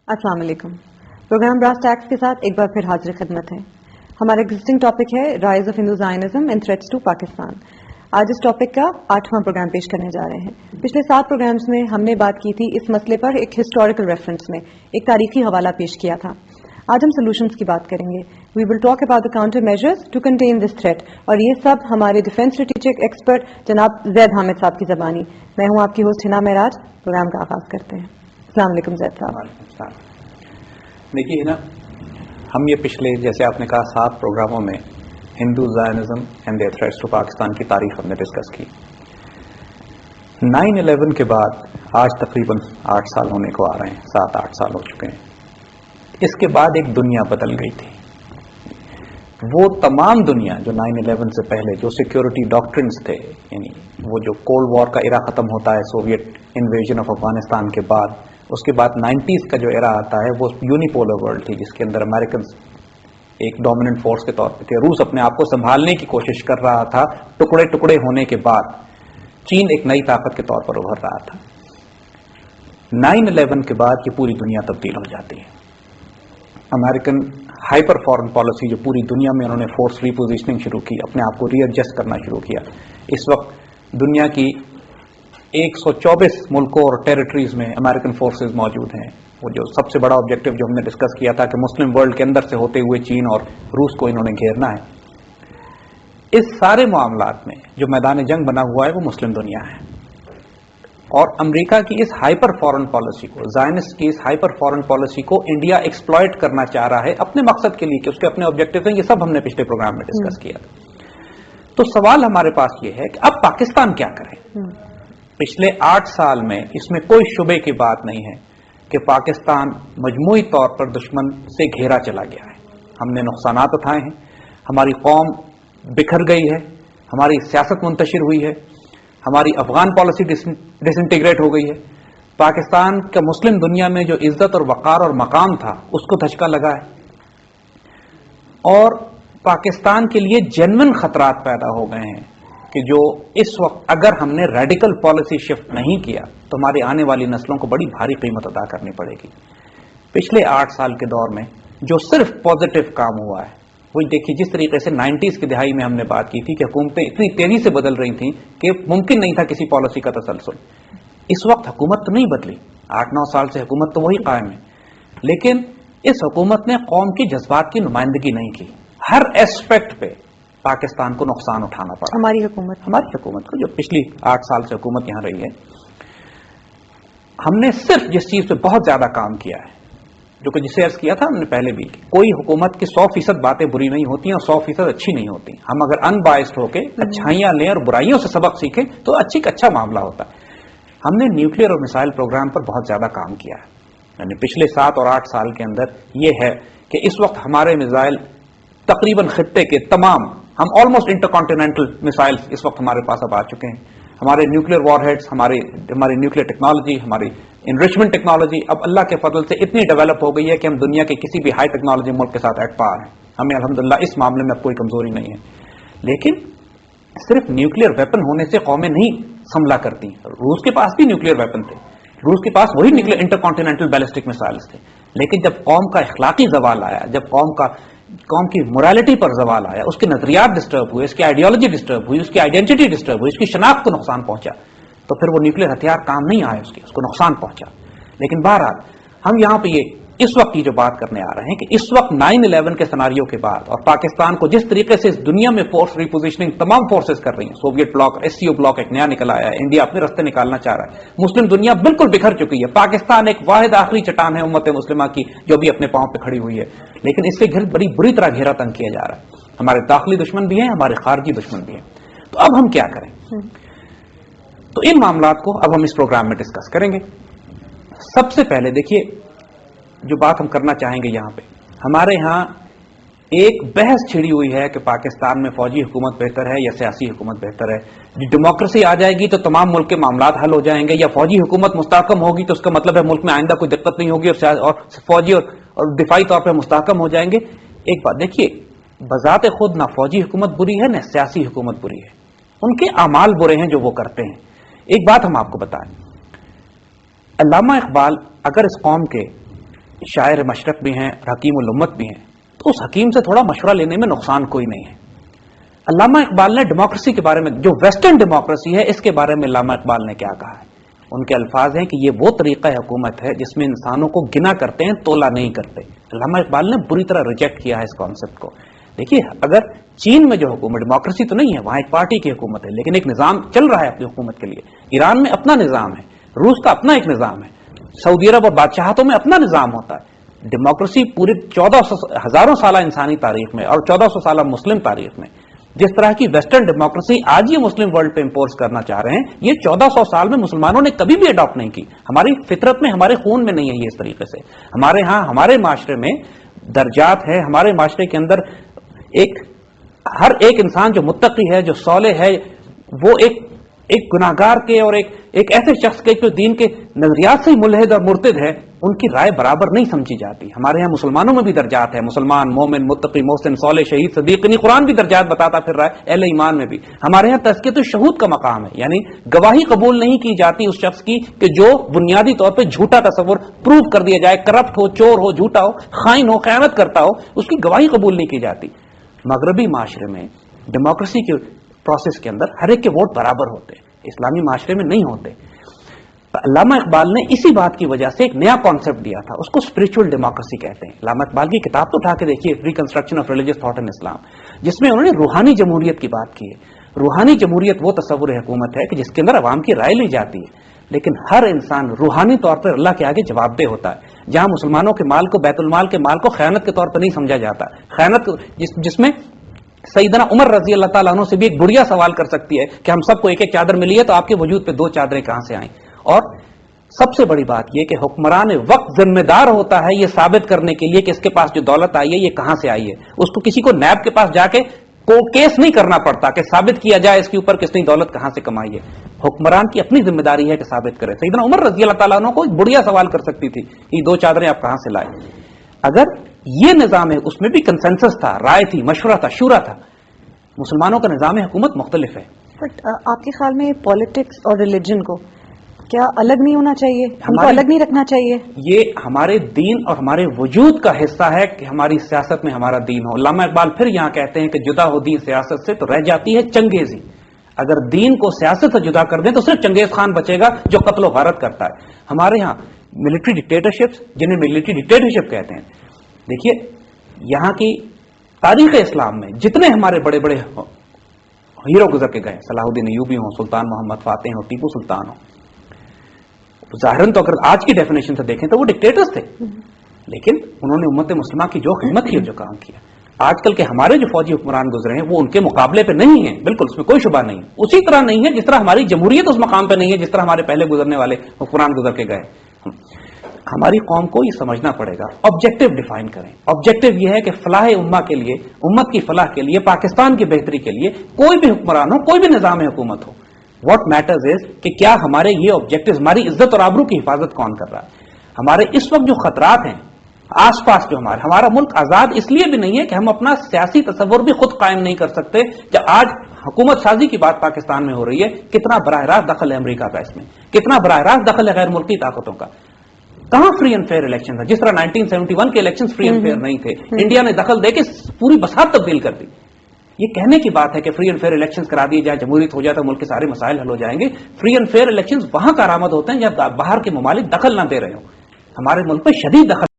अस्सलाम वालेकुम। Programme brass tax के साथ एक बार फिर हाजिर खिदमत है। हमारा एग्जिस्टिंग टॉपिक है rise of Hindu Zionism and threats to Pakistan. आज इस टॉपिक का 8वां प्रोग्राम पेश करने जा रहे हैं। पिछले 7 प्रोग्राम्स में हमने बात की थी इस मसले पर एक हिस्टोरिकल रेफरेंस में, एक तारीखी हवाला पेश किया था। आज हम सोल्यूशंस की बात करेंगे। We will talk about the counter measures to contain this threat, और ये सब हमारे डिफेंस स्ट्रेटेजिक एक्सपर्ट जनाब जैद हामिद साहब की ज़बानी। मैं हूँ आपकी होस्ट हिना महराज। प्रोग्राम का आगाज करते हैं। अस्सलाम वालेकुम जैद साहब। देखिए ना, हम ये पिछले, जैसे आपने कहा, 7 प्रोग्रामों में Hindu Zionism and their threats to Pakistan की तारीख हमने डिस्कस की। 9/11 के बाद आज तकरीबन 8 साल होने को आ रहे हैं, 7-8 साल हो चुके हैं। इसके बाद एक दुनिया बदल गई थी। वो तमाम दुनिया जो 9/11 से पहले जो सिक्योरिटी डॉक्ट्रिन्स थे, यानी वो जो कोल्ड वॉर का एरा खत्म होता है सोवियत इन्वेजन ऑफ अफगानिस्तान के बाद, उसके बाद 90s का जो एरा आता है वो यूनिपोलर वर्ल्ड थी, जिसके अंदर अमेरिकन एक डोमिनेंट फोर्स के तौर पे थे। रूस अपने आप को संभालने की कोशिश कर रहा था। टुकड़े टुकड़े होने के बाद चीन एक नई ताकत के तौर पर उभर रहा था। 9/11 के बाद ये पूरी दुनिया तब्दील हो जाती है। अमेरिकन हाइपर फॉरेन पॉलिसी जो पूरी दुनिया में उन्होंने फोर्स रीपोजिशनिंग शुरू की, अपने आप को रीएडजस्ट करना शुरू किया। इस वक्त दुनिया की 124 मुल्कों और टेरिटरीज में अमेरिकन फोर्सेस मौजूद हैं। वो जो सबसे बड़ा ऑब्जेक्टिव जो हमने डिस्कस किया था कि मुस्लिम वर्ल्ड के अंदर से होते हुए चीन और रूस को इन्होंने घेरना है। इस सारे मामलात में जो मैदान जंग बना हुआ है वो मुस्लिम दुनिया है, और अमेरिका की इस हाइपर फॉरेन पॉलिसी को, ज़ायनिस्ट की इस हाइपर फॉरेन पॉलिसी को इंडिया एक्सप्लॉइट करना चाह रहा है अपने मकसद के लिए कि उसके अपने ऑब्जेक्टिव हैं। ये सब हमने पिछले प्रोग्राम में डिस्कस किया था। तो सवाल हमारे पास ये है कि अब पाकिस्तान क्या करे। पिछले 8 साल में इसमें कोई शुबे की बात नहीं है कि पाकिस्तान मजमूई तौर पर दुश्मन से घेरा चला गया है। हमने नुकसानात उठाए हैं, हमारी कौम बिखर गई है, हमारी सियासत मुंतशिर हुई है, हमारी अफगान पॉलिसी डिसइंटीग्रेट हो गई है। पाकिस्तान का मुस्लिम दुनिया में जो इज्जत और वकार और मकाम था उसको धचका लगा है, और पाकिस्तान के लिए जेन्युइन खतरात पैदा हो गए हैं कि जो इस वक्त अगर हमने रेडिकल पॉलिसी शिफ्ट नहीं किया तो हमारी आने वाली नस्लों को बड़ी भारी कीमत अदा करनी पड़ेगी। पिछले 8 साल के दौर में जो सिर्फ पॉजिटिव काम हुआ है वही देखिए, जिस तरीके से 90s की दिहाई में हमने बात की थी कि हुकूमतें इतनी तेजी से बदल रही थी कि मुमकिन नहीं था किसी पॉलिसी का तसलसल। इस वक्त हुकूमत तो नहीं बदली, 8-9 साल से हुकूमत तो वही कायम है, लेकिन इस हुकूमत ने कौम की जज्बात की नुमाइंदगी नहीं की। हर एस्पेक्ट पे पाकिस्तान को नुकसान उठाना पड़ा। हमारी हुकूमत को, जो पिछली 8 साल से हुकूमत यहां रही है, हमने सिर्फ जिस चीज पे बहुत ज्यादा काम किया है, जो कि जिसे अर्ज किया था हमने पहले भी, कोई हुकूमत की 100% बातें बुरी नहीं होती और 100% अच्छी नहीं होती। हम अगर अनबायस्ड होके अच्छाइयां लें और बुराइयों से सबक सीखें तो अच्छा मामला होता है। हमने न्यूक्लियर और मिसाइल प्रोग्राम पर बहुत ज्यादा काम किया है। यानी पिछले 7 और 8 साल के अंदर यह है कि इस वक्त हमारे मिसाइल तकरीबन खित्ते के तमाम, हम ऑलमोस्ट इंटरकॉन्टिनेंटल मिसाइल्स इस वक्त हमारे पास अब आ चुके हैं। हमारे न्यूक्लियर वॉरहेड्स, हमारी न्यूक्लियर टेक्नोलॉजी, हमारी इनरिचमेंट टेक्नोलॉजी अब अल्लाह के फजल से इतनी डेवलप हो गई है कि हम दुनिया के किसी भी हाई टेक्नोलॉजी मुल्क के साथ एट पार हैं। हमें अल्हम्दुलिल्लाह इस मामले में अब कोई कमजोरी नहीं है। लेकिन सिर्फ न्यूक्लियर वेपन होने से कौमें नहीं हमला करती। रूस के पास भी न्यूक्लियर वेपन थे, रूस के पास वही न्यूक्लियर इंटरकॉन्टिनेंटल बैलिस्टिक मिसाइल्स थे। लेकिन जब कौम का इखलाकी जवाल आया, जब कौम की मोरालिटी पर जवाल आया, उसके नजरियात डिस्टर्ब हुए, उसकी आइडियोलॉजी डिस्टर्ब हुई, उसकी आइडेंटिटी डिस्टर्ब हुई, उसकी शनाख्त को नुकसान पहुंचा, तो फिर वो न्यूक्लियर हथियार काम नहीं आए, उसको नुकसान पहुंचा। लेकिन बहरहाल हम यहां पे इस वक्त की जो बात करने आ रहे हैं कि इस वक्त 9/11 के सिनारियो के बाद और पाकिस्तान को जिस तरीके से इस दुनिया में फोर्स रिपोजिशनिंग तमाम फोर्सेस कर रही हैं, सोवियत ब्लॉक, एससीओ ब्लॉक एक नया निकल आया है, इंडिया अपने रास्ते निकालना चाह रहा है, मुस्लिम दुनिया बिल्कुल बिखर चुकी है, पाकिस्तान एक वाहिद आखिरी चट्टान है उम्मत मुस्लिमा की जो भी अपने पांव पे खड़ी हुई है, लेकिन इससे बड़ी बुरी तरह घेरा तंग किया जा रहा है। हमारे दाखिली दुश्मन भी हैं, हमारे खारजी दुश्मन भी हैं। तो अब हम क्या करें? तो इन मामलात को अब हम इस प्रोग्राम में डिस्कस करेंगे। सबसे पहले देखिए, जो बात हम करना चाहेंगे, यहां पे हमारे यहां एक बहस छिड़ी हुई है कि पाकिस्तान में फौजी हुकूमत बेहतर है या सियासी हुकूमत बेहतर है। डेमोक्रेसी आ जाएगी तो तमाम मुल्क के मामलात हल हो जाएंगे, या फौजी हुकूमत मुस्तहकम होगी तो उसका मतलब है मुल्क में आइंदा कोई दिक्कत नहीं होगी और फौजी और दिफाई तौर पर मुस्तहकम हो जाएंगे। एक बात देखिए, बजाते खुद ना फौजी हुकूमत बुरी है ना सियासी हुकूमत बुरी है, उनके अमाल बुरे हैं जो वो करते हैं। एक बात हम आपको बताएं, अल्लामा इकबाल अगर इस कौम के شاعر مشرق بھی ہیں اور حکیم الامت بھی ہیں، تو اس حکیم سے تھوڑا مشورہ لینے میں نقصان کوئی نہیں ہے۔ علامہ اقبال نے ڈیموکریسی کے بارے میں، جو ویسٹرن ڈیموکریسی ہے، اس کے بارے میں علامہ اقبال نے کیا کہا ہے؟ ان کے الفاظ ہیں کہ یہ وہ طریقہ حکومت ہے جس میں انسانوں کو گنا کرتے ہیں، تولا نہیں کرتے۔ علامہ اقبال نے بری طرح ریجیکٹ کیا ہے اس کانسیپٹ کو۔ دیکھیے، اگر چین میں جو حکومت، ڈیموکریسی تو نہیں ہے، وہاں ایک پارٹی کی حکومت ہے، لیکن ایک نظام چل رہا ہے اپنی حکومت کے لیے۔ ایران میں اپنا نظام ہے، روس کا اپنا ایک نظام ہے، سعودی عرب اور بادشاہتوں میں اپنا نظام ہوتا ہے۔ ڈیموکریسی پوری 1400 ہزاروں سالہ انسانی تاریخ میں اور 1400 سالہ مسلم تاریخ میں، جس طرح کی ویسٹرن ڈیموکریسی آج یہ مسلم ورلڈ پہ امپوز کرنا چاہ رہے ہیں، یہ 1400 سال میں مسلمانوں نے کبھی بھی اڈاپٹ نہیں کی۔ ہماری فطرت میں، ہمارے خون میں نہیں ہے یہ اس طریقے سے۔ ہمارے ہاں، ہمارے معاشرے میں درجات ہے، ہمارے معاشرے کے اندر ہر ایک انسان جو متقی ہے، جو صالح ہے، وہ ایک گناہگار کے اور ایک ایسے شخص کے جو دین کے نظریات سے ملحد اور مرتد ہے، ان کی رائے برابر نہیں سمجھی جاتی۔ ہمارے ہاں مسلمانوں میں بھی درجات ہے، مسلمان، مومن، متقی، محسن، صالح، شہید، صدیق، یعنی قرآن بھی درجات بتاتا پھر رہا ہے، اہل ایمان میں بھی۔ ہمارے ہاں تزکیۃ الشہود کا مقام ہے، یعنی گواہی قبول نہیں کی جاتی اس شخص کی کہ جو بنیادی طور پہ جھوٹا تصور پروف کر دیا جائے، کرپٹ ہو، چور ہو، جھوٹا ہو، خائن ہو، خیانت کرتا ہو، اس کی گواہی قبول نہیں کی جاتی۔ مغربی معاشرے میں ڈیموکریسی کے پروسیس کے اندر ہر ایک کے ووٹ برابر ہوتے ہیں، اسلامی معاشرے میں نہیں ہوتے۔ علامہ اقبال نے اسی بات کی وجہ سے ایک نیا کانسیپٹ دیا تھا، اس کو اسپرچل ڈیموکریسی کہتے ہیں۔ علامہ اقبال کی کتاب تو اٹھا کے دیکھیے، reconstruction of religious thought in Islam, جس میں انہوں نے روحانی جمہوریت کی بات کی ہے۔ روحانی جمہوریت وہ تصور حکومت ہے کہ جس کے اندر عوام کی رائے لی جاتی ہے، لیکن ہر انسان روحانی طور پر اللہ کے آگے جواب دہ ہوتا ہے۔ جہاں مسلمانوں کے مال کو، بیت المال کے مال کو خیانت کے طور پر نہیں سمجھا جاتا، خیانت جس میں سیدنا عمر رضی اللہ تعالیٰ عنہ سے بھی ایک بڑھیا سوال کر سکتی ہے کہ ہم سب کو ایک ایک چادر ملی ہے تو آپ کے وجود پہ 2 چادریں کہاں سے آئیں؟ اور سب سے بڑی بات یہ کہ حکمران وقت ذمہ دار ہوتا ہے یہ ثابت کرنے کے لیے کہ اس کے پاس جو دولت آئی ہے یہ کہاں سے آئی ہے۔ اس کو کسی کو نیب کے پاس جا کے کیس نہیں کرنا پڑتا کہ ثابت کیا جائے اس کے اوپر کس نے دولت کہاں سے کمائی ہے۔ حکمران کی اپنی ذمہ داری ہے کہ ثابت کرے۔ سیدنا عمر رضی اللہ تعالیٰ عنہ کو ایک بڑھیا سوال کر سکتی تھی کہ 2 چادریں آپ کہاں سے لائے۔ اگر یہ نظام ہے، اس میں بھی کنسنسس تھا، رائے تھی، مشورہ تھا، شورا تھا۔ مسلمانوں کا نظام حکومت مختلف ہے۔ بٹ آپ کے خیال میں پالیٹکس اور ریلیجن کو کیا الگ نہیں ہونا چاہیے، ہم کو الگ نہیں رکھنا چاہیے؟ یہ ہمارے دین اور ہمارے وجود کا حصہ ہے کہ ہماری سیاست میں ہمارا دین ہو۔ علامہ اقبال پھر یہاں کہتے ہیں کہ جدا ہو دین سیاست سے تو رہ جاتی ہے چنگیزی۔ اگر دین کو سیاست سے جدا کر دیں تو صرف چنگیز خان بچے گا جو قتل و غارت کرتا ہے۔ ہمارے ہاں ملٹری ڈکٹیٹرشپس، جنہیں ملٹری ڈکٹیٹرشپ کہتے ہیں، دیکھیے یہاں کی تاریخ اسلام میں جتنے ہمارے بڑے بڑے ہیرو گزر کے گئے، صلاح الدین ایوبی ہوں، سلطان محمد فاتح ہوں، ٹیپو سلطان ہوں، ظاہراً تو اگر آج کی ڈیفینیشن سے دیکھیں تو وہ ڈکٹیٹرز تھے، لیکن انہوں نے امت مسلمہ کی جو خدمت کی، جو کام کیا۔ آج کل کے ہمارے جو فوجی حکمران گزرے ہیں وہ ان کے مقابلے پہ نہیں ہیں، بالکل اس میں کوئی شبہ نہیں، اسی طرح نہیں ہے جس طرح ہماری جمہوریت اس مقام پہ نہیں ہے جس طرح ہمارے پہلے گزرنے والے حکمران گزر کے گئے۔ ہماری قوم کو یہ سمجھنا پڑے گا، آبجیکٹو ڈیفائن کریں۔ آبجیکٹو یہ ہے کہ فلاح امہ کے لیے، امت کی فلاح کے لیے، پاکستان کی بہتری کے لیے کوئی بھی حکمران ہو، کوئی بھی نظام حکومت ہو، واٹ میٹرز از کہ کیا ہمارے یہ آبجیکٹو، ہماری عزت اور آبرو کی حفاظت کون کر رہا ہے۔ ہمارے اس وقت جو خطرات ہیں آس پاس، جو ہمارا ملک آزاد اس لیے بھی نہیں ہے کہ ہم اپنا سیاسی تصور بھی خود قائم نہیں کر سکتے۔ جب آج حکومت سازی کی بات پاکستان میں ہو رہی ہے، کتنا براہ راست دخل ہے امریکہ کا اس میں، کتنا براہ راست دخل ہے غیر ملکی طاقتوں کا۔ کہاں فری اینڈ فیئر الیکشن ہے؟ جس طرح 1971 کے الیکشن فری اینڈ فیئر نہیں تھے، انڈیا نے دخل دے کے پوری بساط تبدیل کر دی۔ یہ کہنے کی بات ہے کہ فری اینڈ فیئر الیکشن کرا دیے جائے، جمہوریت ہو جائے تو ملک کے سارے مسائل حل ہو جائیں گے۔ فری اینڈ فیئر الیکشن وہاں کارآمد ہوتے ہیں جب باہر کے ممالک دخل نہ دے رہے ہوں۔ ہمارے ملک میں شدید دخل